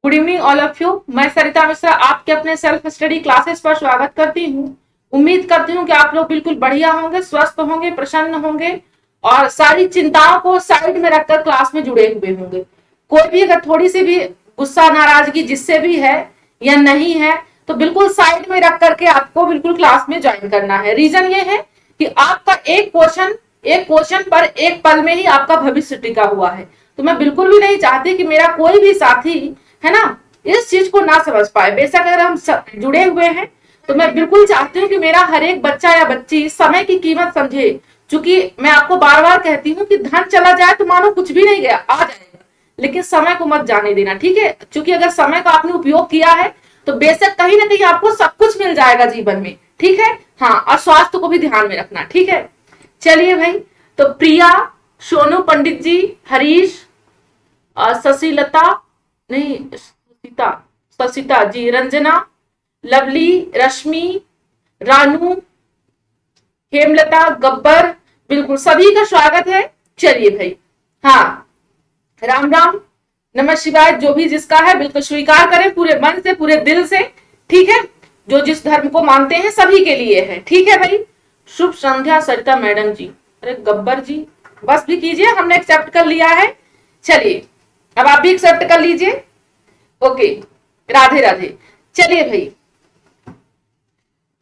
Good evening all of you. मैं सरिता मिश्रा आपके अपने सेल्फ स्टडी क्लासेस पर स्वागत करती हूँ। उम्मीद करती हूँ कि आप लोग बिल्कुल बढ़िया होंगे, स्वस्थ होंगे, प्रसन्न होंगे और सारी चिंताओं को साइड में रखकर क्लास में जुड़े हुए होंगे। कोई भी अगर थोड़ी सी भी गुस्सा नाराजगी जिससे भी है या नहीं है तो बिल्कुल साइड में रख करके आपको बिल्कुल क्लास में ज्वाइन करना है। रीजन ये है कि आपका एक क्वेश्चन पर एक पल में ही आपका भविष्य टिका हुआ है। तो मैं बिल्कुल भी नहीं चाहती कि मेरा कोई भी साथी है ना इस चीज को ना समझ पाए। बेशक अगर हम जुड़े हुए हैं तो मैं बिल्कुल चाहती हूँ कि मेरा हर एक बच्चा या बच्ची समय की कीमत समझे। क्योंकि मैं आपको बार बार कहती हूँ कि धन चला जाए तो मानो कुछ भी नहीं गया, आ जाएगा, लेकिन समय को मत जाने देना, ठीक है। क्योंकि अगर समय का आपने उपयोग किया है तो बेशक कहीं ना कहीं आपको सब कुछ मिल जाएगा जीवन में, ठीक है। हाँ, और स्वास्थ्य को भी ध्यान में रखना, ठीक है। चलिए भाई, तो प्रिया, सोनू पंडित जी, हरीश, शशिलता, नहीं ससिता, ससिता जी, रंजना, लवली, रश्मि, रानू, हेमलता, गब्बर, बिल्कुल सभी का स्वागत है। चलिए भाई, हाँ, राम राम, नमः शिवाय, जो भी जिसका है बिल्कुल स्वीकार करें पूरे मन से, पूरे दिल से, ठीक है। जो जिस धर्म को मानते हैं सभी के लिए है, ठीक है भाई। शुभ संध्या सरिता मैडम जी। अरे गब्बर जी, बस भी कीजिए, हमने एक्सेप्ट कर लिया है। चलिए, अब आप भी एक्सेप्ट कर लीजिए। ओके, राधे राधे। चलिए भाई,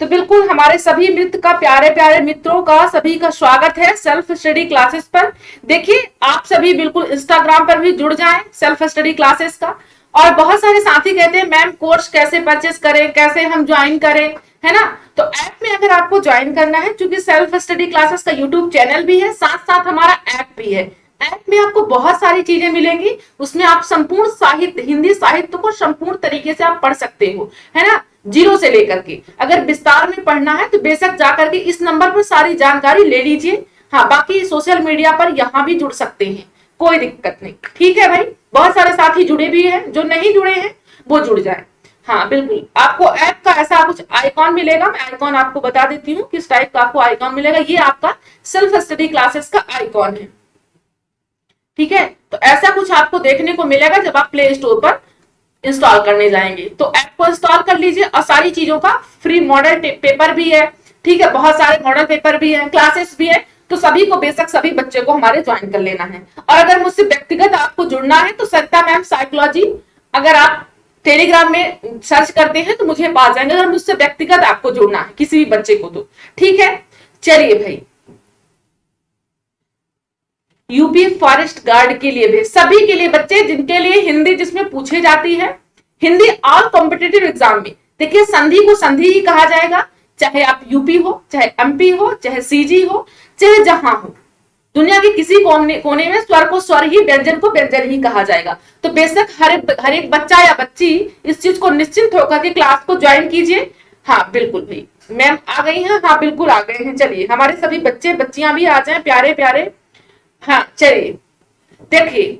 तो बिल्कुल हमारे सभी मित्र का, प्यारे प्यारे मित्रों का सभी का स्वागत है सेल्फ स्टडी क्लासेस पर। देखिए, आप सभी बिल्कुल इंस्टाग्राम पर भी जुड़ जाएं सेल्फ स्टडी क्लासेस का। और बहुत सारे साथी कहते हैं मैम कोर्स कैसे परचेस करें, कैसे हम ज्वाइन करें, है ना। तो ऐप में अगर आपको ज्वाइन करना है, क्योंकि सेल्फ स्टडी क्लासेस का यूट्यूब चैनल भी है, साथ साथ हमारा ऐप भी है। ऐप में आपको बहुत सारी चीजें मिलेंगी, उसमें आप संपूर्ण साहित्य, हिंदी साहित्य को संपूर्ण तरीके से आप पढ़ सकते हो, है ना, जीरो से लेकर के। अगर विस्तार में पढ़ना है तो बेशक जाकर के इस नंबर पर सारी जानकारी ले लीजिए। हाँ, बाकी सोशल मीडिया पर यहाँ भी जुड़ सकते हैं, कोई दिक्कत नहीं, ठीक है भाई। बहुत सारे साथी जुड़े भी हैं, जो नहीं जुड़े हैं वो जुड़ जाए। हाँ बिल्कुल, आपको ऐप का ऐसा कुछ आइकॉन मिलेगा, मैं आइकॉन आपको बता देती हूँ किस टाइप का आपको आइकॉन मिलेगा। ये आपका सेल्फ स्टडी क्लासेस का आइकॉन है, ठीक है। तो ऐसा कुछ आपको देखने को मिलेगा जब आप प्ले स्टोर पर इंस्टॉल करने जाएंगे। तो ऐप को इंस्टॉल कर लीजिए और सारी चीजों का फ्री मॉडल पेपर भी है, ठीक है। बहुत सारे मॉडल पेपर भी है, क्लासेस भी है, तो सभी को बेशक सभी बच्चे को हमारे ज्वाइन कर लेना है। और अगर मुझसे व्यक्तिगत आपको जुड़ना है तो सरिता मैम साइकोलॉजी अगर आप टेलीग्राम में सर्च करते हैं तो मुझे पा जाएंगे, अगर मुझसे व्यक्तिगत आपको जुड़ना है किसी भी बच्चे को तो, ठीक है। चलिए भाई, यूपी फॉरेस्ट गार्ड के लिए भी, सभी के लिए बच्चे जिनके लिए हिंदी जिसमें पूछे जाती है, हिंदी ऑल कॉम्पिटेटिव एग्जाम में। देखिए, संधि को संधि ही कहा जाएगा, चाहे आप यूपी हो, चाहे एमपी हो, चाहे सीजी हो, चाहे जहां हो, दुनिया के किसी कोने में स्वर को स्वर ही, व्यंजन को व्यंजन ही कहा जाएगा। तो बेशक हर एक बच्चा या बच्ची इस चीज को निश्चिंत होकर के क्लास को ज्वाइन कीजिए। हाँ बिल्कुल भाई, मैम आ गई हैं, हाँ बिल्कुल आ गए हैं। चलिए, हमारे सभी बच्चे बच्चियां भी आ जाए, प्यारे प्यारे। हाँ चलिए, देखिए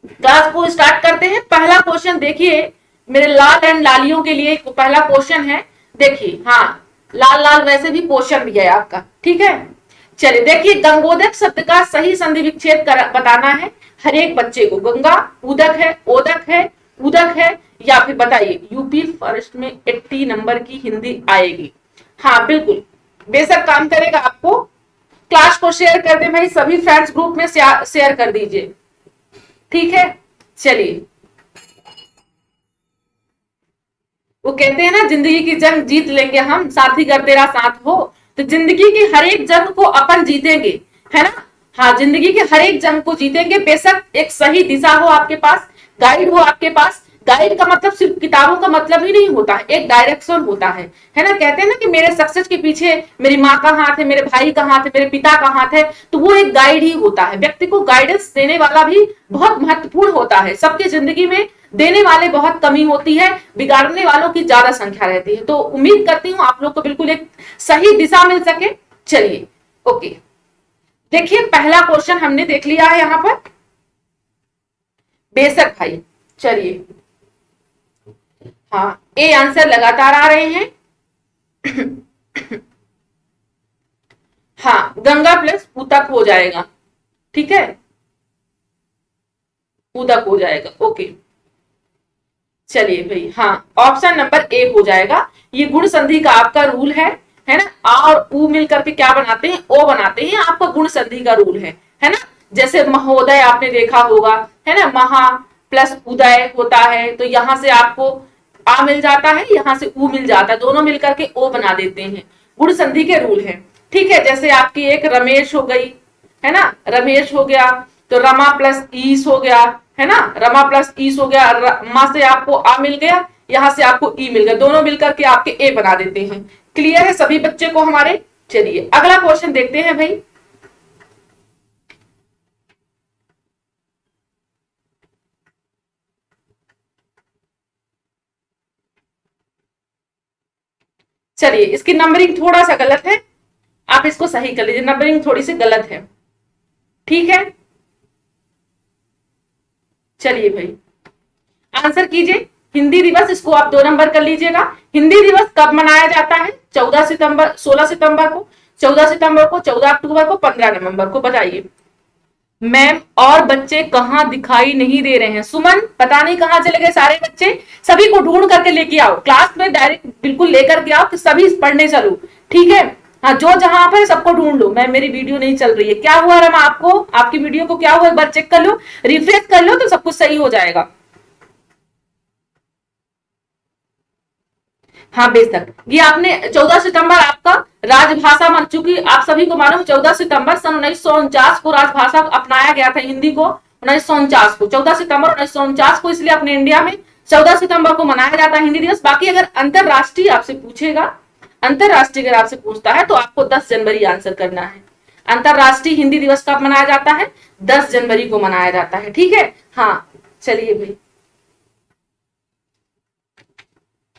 क्लास को स्टार्ट करते हैं। पहला क्वेश्चन देखिए, मेरे लाल एंड लालियों के लिए पहला क्वेश्चन है। देखिए, हाँ, लाल लाल वैसे भी क्वेश्चन भी है आपका, ठीक है। चलिए देखिए, गंगोदक शब्द का सही संधि विच्छेद बताना है हर एक बच्चे को। गंगा उदक है, ओदक है, उदक है, या फिर बताइए। यूपी फर्स्ट में 80 नंबर की हिंदी आएगी। हाँ बिल्कुल, बेशक काम करेगा आपको। क्लास को शेयर कर दे भाई, सभी फ्रेंड्स ग्रुप में शेयर कर दीजिए, ठीक है। चलिए, वो कहते हैं ना, जिंदगी की जंग जीत लेंगे हम, साथी अगर तेरा साथ हो। तो जिंदगी की हर एक जंग को अपन जीतेंगे, है ना। हाँ, जिंदगी के हर एक जंग को जीतेंगे। बेशक एक सही दिशा हो आपके पास, गाइड हो आपके पास। गाइड का मतलब सिर्फ किताबों का मतलब ही नहीं होता है, एक डायरेक्शन होता है ना। कहते हैं ना कि मेरे सक्सेस के पीछे मेरी माँ का हाथ है, मेरे भाई का हाथ है, मेरे पिता का हाथ है। तो वो एक गाइड ही होता है। व्यक्ति को गाइडेंस देने वाला भी बहुत महत्वपूर्ण होता है। सबकी जिंदगी में देने वाले बहुत कमी होती है, बिगाड़ने वालों की ज्यादा संख्या रहती है। तो उम्मीद करती हूँ आप लोग को बिल्कुल एक सही दिशा मिल सके। चलिए, ओके, देखिए पहला क्वेश्चन हमने देख लिया है यहां पर, बेशक भाई। चलिए, हाँ, ए आंसर लगातार आ रहे हैं। हाँ, गंगा प्लस उतक हो जाएगा, ठीक है, उदक हो जाएगा, ओके। चलिए भाई, हाँ, ऑप्शन नंबर ए हो जाएगा। ये गुण संधि का आपका रूल है ना। आ और उ मिलकर के क्या बनाते हैं, ओ बनाते हैं, आपका गुण संधि का रूल है ना। जैसे महोदय आपने देखा होगा, है ना, महा प्लस उदय होता है, तो यहां से आपको आ मिल जाता है, यहां से उ मिल जाता है, दोनों मिलकर के ओ बना देते हैं, गुण संधि के रूल है। ठीक है, जैसे आपकी एक रमेश हो गई, है ना, रमेश हो गया, तो रमा प्लस ईस हो गया, है ना, रमा प्लस ईस हो गया, रमा से आपको आ मिल गया, यहां से आपको ई मिल गया, दोनों मिलकर के आपके ए बना देते हैं। क्लियर है सभी बच्चे को हमारे? चलिए अगला क्वेश्चन देखते हैं भाई। चलिए, इसकी नंबरिंग थोड़ा सा गलत है, आप इसको सही कर लीजिए, नंबरिंग थोड़ी सी गलत है। ठीक है, चलिए भाई आंसर कीजिए। हिंदी दिवस, इसको आप 2 नंबर कर लीजिएगा। हिंदी दिवस कब मनाया जाता है? 14 सितंबर, 16 सितंबर को, 14 सितंबर को, 14 अक्टूबर को, 15 नवंबर को, बताइए। मैम और बच्चे कहाँ दिखाई नहीं दे रहे हैं? सुमन, पता नहीं कहाँ चले गए सारे बच्चे। सभी को ढूंढ करके लेके आओ क्लास में, डायरेक्ट बिल्कुल लेकर के आओ कि सभी पढ़ने चलो। ठीक है, हाँ, जो जहां पर सबको ढूंढ लो। मैं, मेरी वीडियो नहीं चल रही है। क्या हुआ रमा आपको, आपकी वीडियो को क्या हुआ, एक बार चेक कर लो, रिफ्रेश कर लो, तो सब कुछ सही हो जाएगा। हाँ बेशक, ये आपने 14 सितंबर आपका राजभाषा बन चुकी, आप सभी को मालूम, 14 सितंबर सन 1949 को राजभाषा अपनाया गया था हिंदी को। 1949 को, 14 सितंबर 1949 को, इसलिए अपने इंडिया में 14 सितंबर को मनाया जाता है हिंदी दिवस। बाकी अगर अंतरराष्ट्रीय आपसे पूछेगा, अंतरराष्ट्रीय अगर आपसे पूछता है तो आपको 10 जनवरी आंसर करना है। अंतरराष्ट्रीय हिंदी दिवस कब मनाया जाता है? 10 जनवरी को मनाया जाता है। ठीक है, हाँ, चलिए भाई।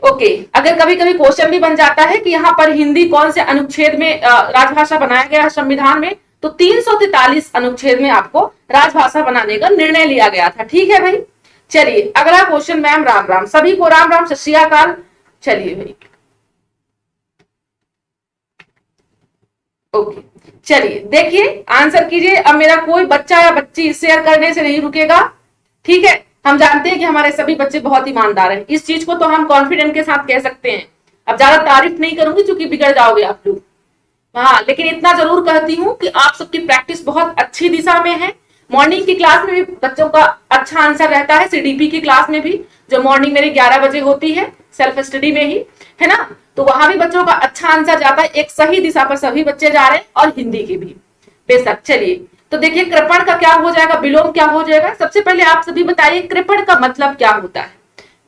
ओके, अगर कभी कभी क्वेश्चन भी बन जाता है कि यहाँ पर हिंदी कौन से अनुच्छेद में राजभाषा बनाया गया है संविधान में, तो 343 अनुच्छेद में आपको राजभाषा बनाने का निर्णय लिया गया था। ठीक है भाई, चलिए अगला क्वेश्चन। मैम राम राम, सभी को राम राम, सत श्री अकाल। चलिए भाई, ओके, चलिए देखिए, आंसर कीजिए। अब मेरा कोई बच्चा या बच्ची शेयर करने से नहीं रुकेगा। ठीक है, हम जानते हैं कि हमारे सभी बच्चे बहुत ईमानदार हैं, इस चीज को तो हम कॉन्फिडेंट के साथ कह सकते हैं। अब ज्यादा तारीफ नहीं करूंगी क्योंकि बिगड़ जाओगे आप लोग। हाँ, लेकिन इतना जरूर कहती हूँ कि आप सबकी प्रैक्टिस बहुत अच्छी दिशा में है। मॉर्निंग की क्लास में भी बच्चों का अच्छा आंसर रहता है, सीडीपी की क्लास में भी, जो मॉर्निंग मेरी 11 बजे होती है, सेल्फ स्टडी में ही, है ना, तो वहां भी बच्चों का अच्छा आंसर जाता है। एक सही दिशा पर सभी बच्चे जा रहे हैं, और हिंदी की भी बेशक। चलिए, तो देखिए कृपण का क्या हो जाएगा, विलोम क्या हो जाएगा। सबसे पहले आप सभी बताइए कृपण का मतलब क्या होता है।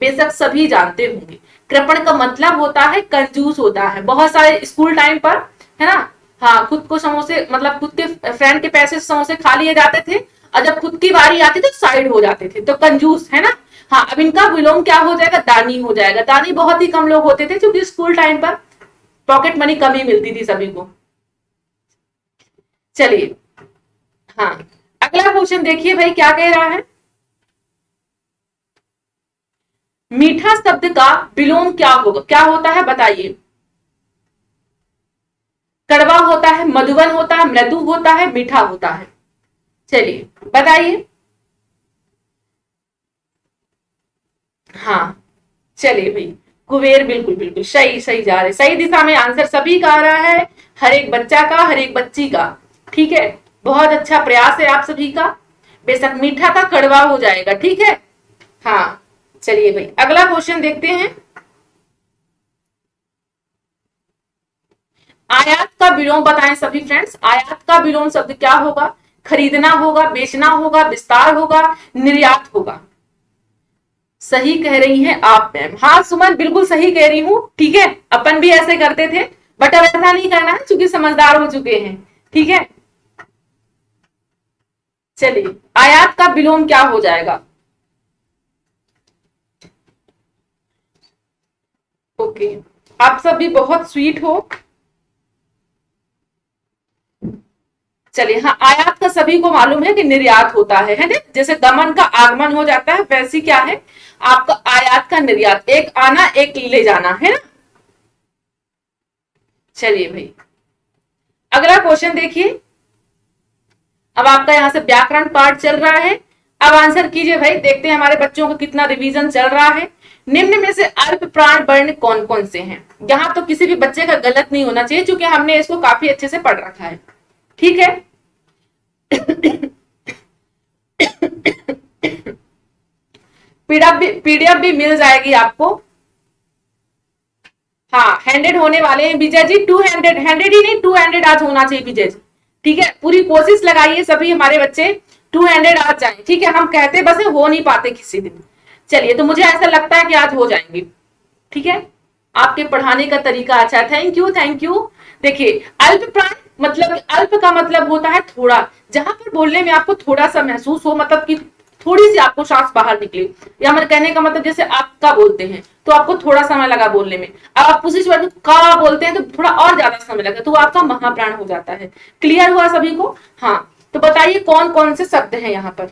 बेशक सभी जानते होंगे, कृपण का मतलब होता है कंजूस होता है। बहुत सारे स्कूल टाइम पर, है ना, हाँ, खुद को समोसे, मतलब खुद के फ्रेंड के पैसे से समोसे खा लिए जाते थे, और जब खुद की बारी आती तो साइड हो जाते थे, तो कंजूस, है ना। हाँ, अब इनका विलोम क्या हो जाएगा, दानी हो जाएगा। दानी बहुत ही कम लोग होते थे, क्योंकि स्कूल टाइम पर पॉकेट मनी कम ही मिलती थी सभी को। चलिए, हाँ, अगला क्वेश्चन देखिए भाई क्या कह रहा है। मीठा शब्द का विलोम क्या होगा, क्या होता है बताइए। कड़वा होता है, मधुबन होता है, मृदु होता है, मीठा होता है। चलिए बताइए। हाँ, चलिए भाई, कुबेर, बिल्कुल बिल्कुल सही, सही जा रहे, सही दिशा में आंसर सभी का आ रहा है, हर एक बच्चा का, हर एक बच्ची का। ठीक है, बहुत अच्छा प्रयास है आप सभी का। बेशक मीठा का कड़वा हो जाएगा। ठीक है, हाँ, चलिए भाई अगला क्वेश्चन देखते हैं। आयात का विलोम बताएं सभी फ्रेंड्स। आयात का विलोम शब्द क्या होगा? खरीदना होगा, बेचना होगा, विस्तार होगा, निर्यात होगा। सही कह रही हैं आप मैम। हाँ सुमन, बिल्कुल सही कह रही हूँ। ठीक है, अपन भी ऐसे करते थे, बट अब ऐसा नहीं करना है, क्योंकि समझदार हो चुके हैं। ठीक है, चलिए आयात का विलोम क्या हो जाएगा। ओके, आप सब भी बहुत स्वीट हो। चलिए, हाँ, आयात का सभी को मालूम है कि निर्यात होता है ना। जैसे दमन का आगमन हो जाता है, वैसी क्या है आपका आयात का निर्यात, एक आना एक ले जाना, है ना। चलिए भाई अगला क्वेश्चन देखिए। अब आपका यहां से व्याकरण पार्ट चल रहा है। अब आंसर कीजिए भाई, देखते हैं हमारे बच्चों का कितना रिवीजन चल रहा है। निम्न में से अल्प प्राण वर्ण कौन कौन से हैं? यहाँ तो किसी भी बच्चे का गलत नहीं होना चाहिए, क्योंकि हमने इसको काफी अच्छे से पढ़ रखा है। ठीक है, पीडीएफ भी मिल जाएगी आपको। हाँ, हैंडेड होने वाले हैं विजय जी, 200, हैंडेड ही नहीं 200 आज होना चाहिए विजय जी। ठीक है, पूरी कोशिश लगाइए सभी हमारे बच्चे 200 आज जाएं। ठीक है, हम कहते बस हो नहीं पाते किसी दिन। चलिए, तो मुझे ऐसा लगता है कि आज हो जाएंगे। ठीक है, आपके पढ़ाने का तरीका अच्छा है, थैंक यू थैंक यू। देखिए, अल्प प्राण मतलब, अल्प का मतलब होता है थोड़ा, जहां पर बोलने में आपको थोड़ा सा महसूस हो, मतलब कि थोड़ी सी आपको सांस बाहर निकले, या मेरे कहने का मतलब जैसे आप का बोलते हैं तो आपको थोड़ा समय लगा बोलने में, अब आप उसी वर्ड का बोलते हैं तो थोड़ा और ज्यादा समय लगा, तो वो आपका महाप्राण हो जाता है। क्लियर हुआ सभी को? हाँ, तो बताइए कौन कौन से शब्द हैं यहाँ पर।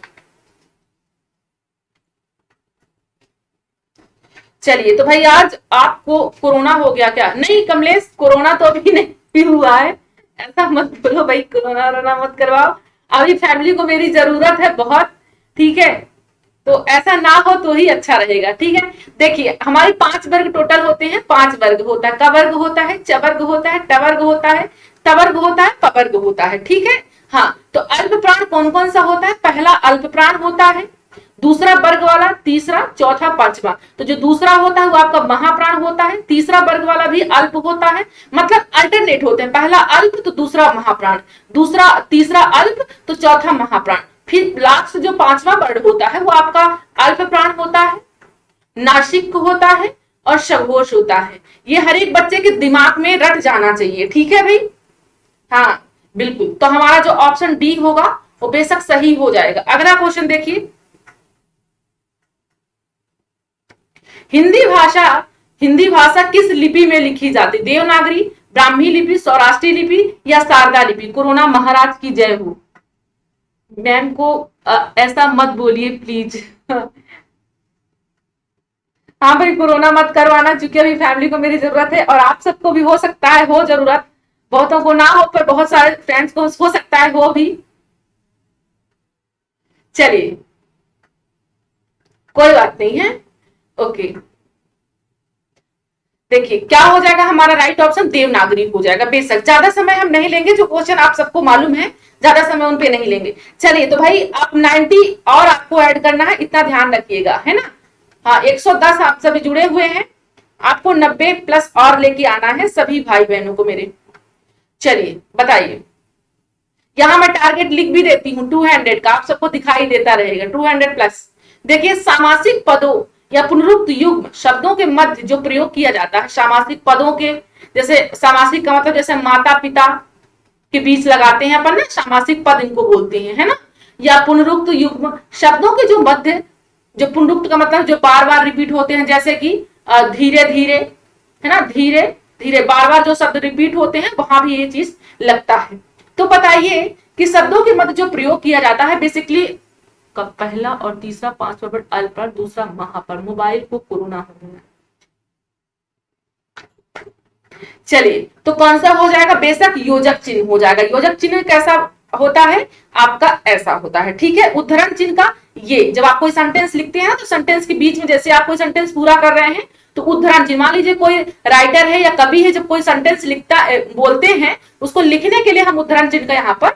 चलिए, तो भाई आज आपको कोरोना हो गया क्या? नहीं कमलेश, कोरोना तो अभी नहीं हुआ है, ऐसा मत बोलो भाई, कोरोना रोना मत करवाओ, अभी फैमिली को मेरी जरूरत है बहुत। ठीक है, तो ऐसा ना हो तो ही अच्छा रहेगा। ठीक है, देखिए हमारे 5 वर्ग टोटल होते हैं, 5 वर्ग होता है, क वर्ग होता है, च वर्ग होता है, ट वर्ग होता है, त वर्ग होता है, प वर्ग होता है। ठीक है, हाँ, तो अल्प प्राण कौन कौन सा होता है? पहला अल्प प्राण होता है, दूसरा वर्ग वाला, तीसरा, चौथा, पांचवा। तो जो दूसरा होता है वो आपका महाप्राण होता है, तीसरा वर्ग वाला भी अल्प होता है, मतलब अल्टरनेट होते हैं, पहला अल्प तो दूसरा महाप्राण, दूसरा तीसरा अल्प तो चौथा महाप्राण, फिर लास्ट जो पांचवा वर्ग होता है वो आपका अल्प प्राण होता है, नासिक होता है और सघोष होता है। ये हर एक बच्चे के दिमाग में रट जाना चाहिए। ठीक है भाई? हाँ बिल्कुल, तो हमारा जो ऑप्शन डी होगा वो बेशक सही हो जाएगा। अगला क्वेश्चन देखिए, हिंदी भाषा किस लिपि में लिखी जाती? देवनागरी, ब्राह्मी लिपि, सौराष्ट्री लिपि या शारदा लिपि? कोरोना महाराज की जय हो। मैम को ऐसा मत बोलिए प्लीज। हाँ भाई, कोरोना मत करवाना, क्योंकि अभी फैमिली को मेरी जरूरत है, और आप सबको भी हो सकता है हो जरूरत, बहुतों को ना हो पर बहुत सारे फ्रेंड्स को हो सकता है हो भी। चलिए, कोई बात नहीं है, ओके। देखिए क्या हो जाएगा हमारा राइट ऑप्शन, देवनागरी हो जाएगा। बेशक ज्यादा समय हम नहीं लेंगे, जो क्वेश्चन आप सबको मालूम है ज्यादा समय उन पे नहीं लेंगे। चलिए, तो भाई आप 90 और आपको ऐड करना है, इतना ध्यान रखिएगा, है ना? हाँ, 110 आप सभी जुड़े हुए हैं, आपको 90 प्लस और लेके आना है सभी भाई बहनों को मेरे। चलिए बताइए, यहां मैं टारगेट लिख भी देती हूँ 200 का, आप सबको दिखाई देता रहेगा 200 प्लस। देखिए, सामासिक पदों या पुनरुक्त युग्म शब्दों के मध्य जो प्रयोग किया जाता है, सामासिक पदों के, जैसे सामासिक का मतलब जैसे माता पिता के बीच लगाते हैं अपन ना, सामासिक पद इनको बोलते हैं, है ना? या पुनरुक्त युग्म शब्दों के जो मध्य, जो पुनरुक्त का मतलब जो बार बार रिपीट होते हैं, जैसे कि धीरे धीरे, है ना, धीरे धीरे, बार बार जो शब्द रिपीट होते हैं वहां भी ये चीज लगता है। तो बताइए कि शब्दों के मध्य जो प्रयोग किया जाता है, बेसिकली का पहला और तीसरा 5वां वर्ड अल्प, दूसरा महापर, मोबाइल को कोरोना हो गया। चलिए, तो कौन सा हो जाएगा? बेशक योजक चिन्ह हो जाएगा। योजक चिन्ह कैसा होता है आपका? ऐसा होता है। ठीक है, उद्धरण चिन्ह का ये, जब आप कोई सेंटेंस लिखते हैं तो सेंटेंस के बीच में जैसे आप कोई सेंटेंस पूरा कर रहे हैं तो उद्धरण चिन्ह, मान लीजिए कोई राइटर है या कवि है, जब कोई सेंटेंस लिखता बोलते हैं, उसको लिखने के लिए हम उद्धरण चिन्ह का यहाँ पर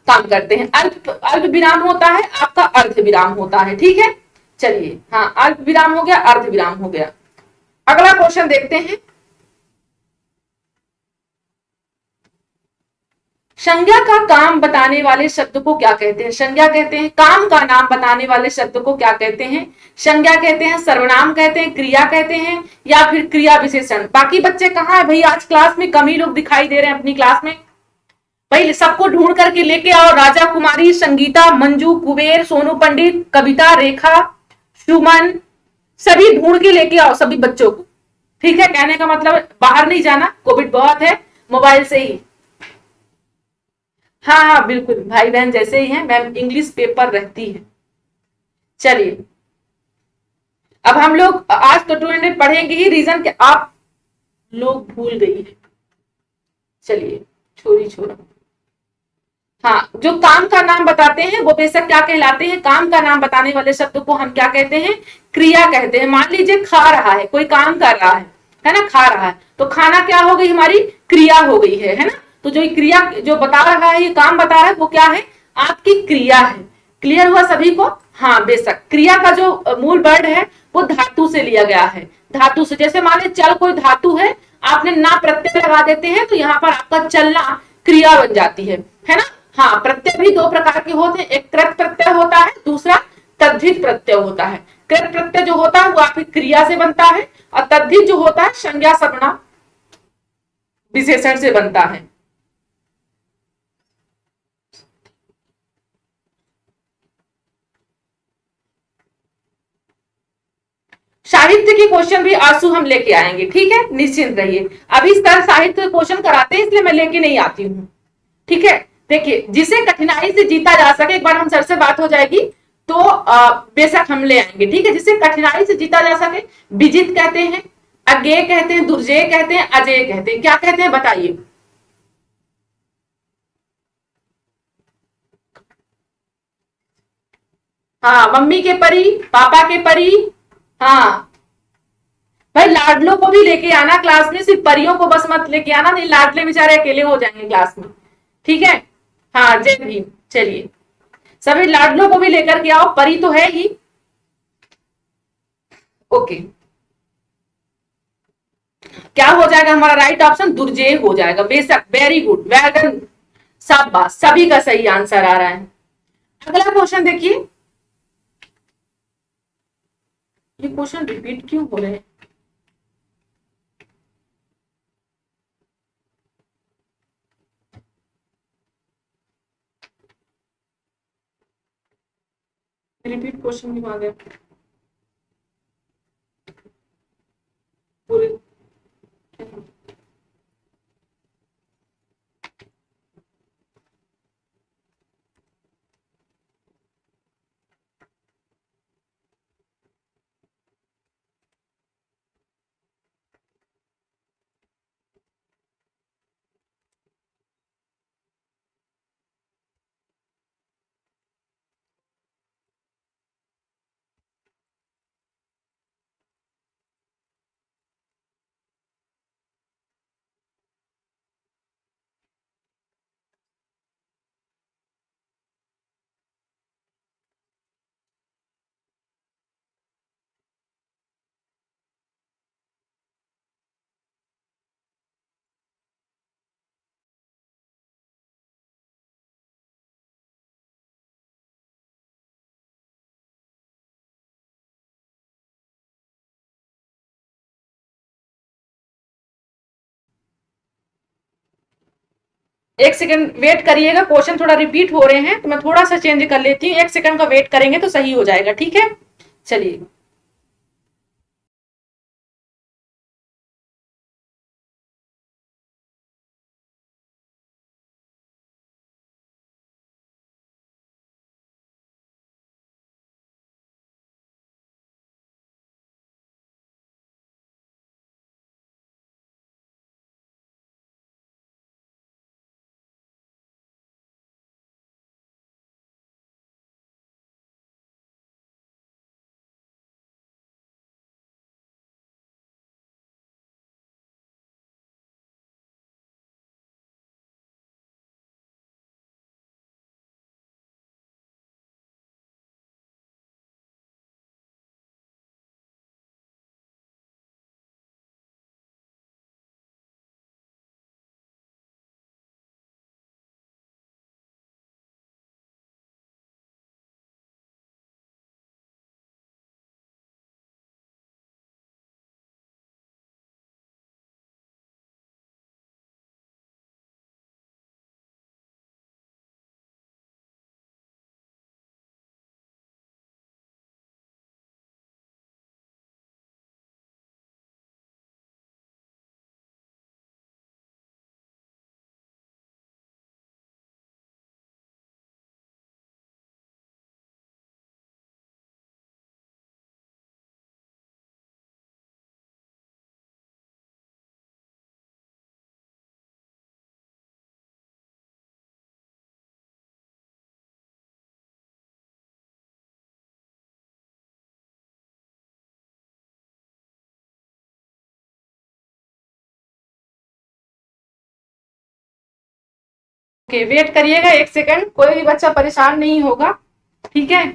काम करते हैं। अल्प विराम होता है, आपका अर्ध विराम होता है। ठीक है, चलिए, हाँ, अल्प विराम हो गया, अर्ध विराम हो गया। अगला क्वेश्चन देखते हैं, संज्ञा का काम बताने वाले शब्द को क्या कहते हैं? संज्ञा कहते हैं, काम का नाम बताने वाले शब्द को क्या कहते हैं? संज्ञा कहते हैं, सर्वनाम कहते हैं, क्रिया कहते हैं, या फिर क्रिया विशेषण। बाकी बच्चे कहाँ है भाई? आज क्लास में कम ही लोग दिखाई दे रहे हैं अपनी क्लास में। भाई सबको ढूंढ करके लेके आओ, राजा कुमारी, संगीता, मंजू, कुबेर, सोनू पंडित, कविता, रेखा, सुमन, सभी ढूंढ के लेके आओ सभी बच्चों को। ठीक है, कहने का मतलब बाहर नहीं जाना, कोविड बहुत है, मोबाइल से ही। हाँ हाँ बिल्कुल, भाई बहन जैसे ही हैं, मैम इंग्लिश पेपर रहती है। चलिए, अब हम लोग आज तो 200 पढ़ेंगे ही, रीजन कि आप लोग भूल गई है। चलिए, छोरी छोरा, हाँ, जो काम का नाम बताते हैं वो बेशक क्या कहलाते हैं, काम का नाम बताने वाले शब्द को हम क्या कहते हैं, क्रिया कहते हैं। मान लीजिए खा रहा है, कोई काम कर रहा है ना, खा रहा है, तो खाना क्या हो गई, हमारी क्रिया हो गई है ना। तो जो क्रिया जो बता रहा है, ये काम बता रहा है, वो क्या है, आपकी क्रिया है। क्लियर हुआ सभी को? हाँ, बेशक क्रिया का जो मूल वर्ड है वो धातु से लिया गया है। धातु से, जैसे माने चल कोई धातु है, आपने ना प्रत्यय लगा देते हैं तो यहाँ पर आपका चलना क्रिया बन जाती है ना। हाँ, प्रत्यय भी दो प्रकार के होते हैं, एक कृत प्रत्यय होता है, दूसरा तद्धित प्रत्यय होता है। कृत प्रत्यय जो होता है वो आपकी क्रिया से बनता है, और तद्धित जो होता है संज्ञा संज्ञा विशेषण से बनता है। साहित्य की क्वेश्चन भी आंसू हम लेके आएंगे, ठीक है, निश्चिंत रहिए। अभी सर साहित्य क्वेश्चन कराते हैं इसलिए मैं लेके नहीं आती हूँ, ठीक है। देखिए, जिसे कठिनाई से जीता जा सके, एक बार हम सर से बात हो जाएगी तो बेशक हम ले आएंगे, ठीक है। जिसे कठिनाई से जीता जा सके, विजित कहते हैं, अज्ञेय कहते हैं, दुर्जेय कहते हैं, अजेय कहते हैं। क्या कहते हैं बताइए? हाँ, मम्मी के परी, पापा के परी। हाँ भाई, लाडलों को भी लेके आना क्लास में, सिर्फ परियों को बस मत लेके आना, नहीं लाडले बेचारे अकेले हो जाएंगे क्लास में, ठीक है। हाँ, जय भीम। चलिए, सभी लाडलों को भी लेकर के आओ, परी तो है ही। ओके, क्या हो जाएगा हमारा राइट ऑप्शन, दुर्जेय हो जाएगा, बेशक, वेरी गुड, वैगन, शाबाश, सभी का सही आंसर आ रहा है। अगला क्वेश्चन देखिए, ये क्वेश्चन रिपीट क्यों हो रहे हैं? रिपीट क्वेश्चन क्यों आ गया पूरे? एक सेकंड वेट करिएगा, क्वेश्चन थोड़ा रिपीट हो रहे हैं तो मैं थोड़ा सा चेंज कर लेती हूँ, एक सेकंड का वेट करेंगे तो सही हो जाएगा, ठीक है। चलिए। ओके, वेट करिएगा 1 सेकंड, कोई भी बच्चा परेशान नहीं होगा, ठीक है।